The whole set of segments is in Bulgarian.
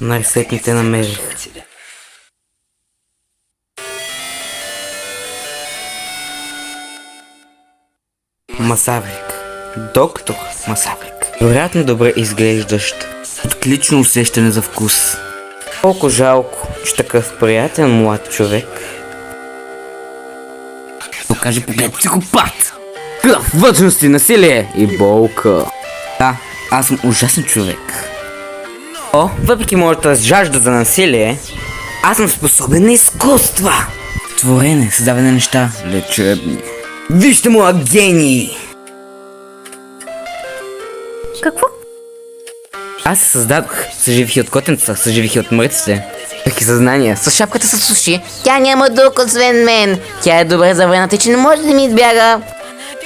Най-сетне те намерих. Масаврик. Доктор Масаврик. Вероятно добре изглеждащ. Отлично усещане за вкус. Колко жалко, че такъв приятен млад човек покаже поглед психопат. Кръв, вътрешности, насилие и болка. Да, аз съм ужасен човек. Въпреки моята жажда за насилие, аз съм способен на изкуства. Творене, създаване на неща, лечебни. Вижте моя гений! Какво? Аз се създадох. Съживих и от котенца, съживих и от мъртвите. Таки съзнания, с шапката с уши. Тя няма друг освен мен. Тя е добре заврената, че не може да ми избяга.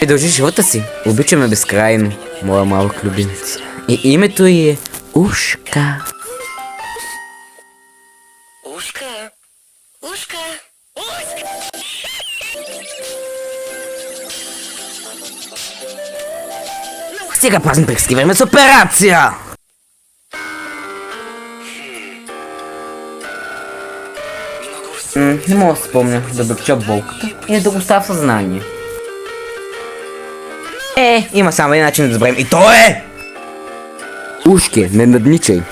И дължи живота си. Обичаме безкрайно, моя малък любимец. И името й е Ушка. Ушка. Ушка. Сега пазим приказки, време с операция! Не мога да се спомня да облегча болката или да го оставя в съзнание. Има само един начин да забравим и то е! Ушки, не надничай.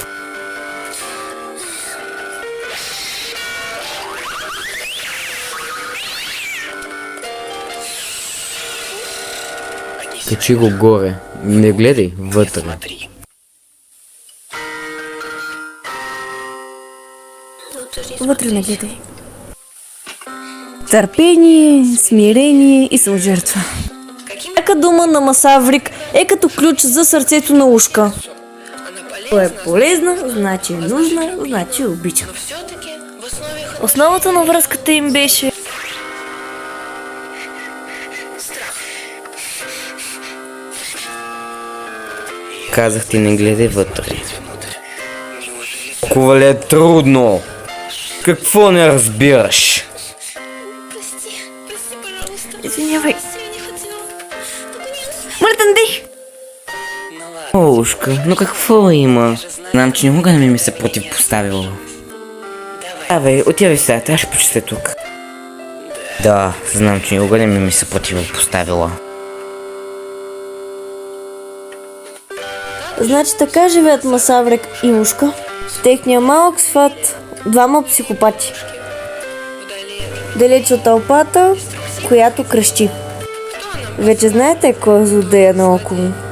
Качи го горе, не гледай вътре. Вътре не гледай. Търпение, смирение и саможертва. Всяка дума на Масаврик е като ключ за сърцето на Ушка. Ако е полезна, значи е нужна, значи е обичана. Основата на връзката им беше Казах ти, не гледай вътре. Колко ли е трудно? Какво не разбираш? Извинявай. Мъртен дих! Ушка, но какво има? Знам, че никога не ми се противопоставила. Давай, отивай сега, трябва ще почисля тук. Да, знам, че никога не ми се противопоставила. Значи така живеят Масаврик и Ушка в техния малък свят, двама психопати. Далеч от тълпата, която крещи. Вече знаете кой е злодея наоколо.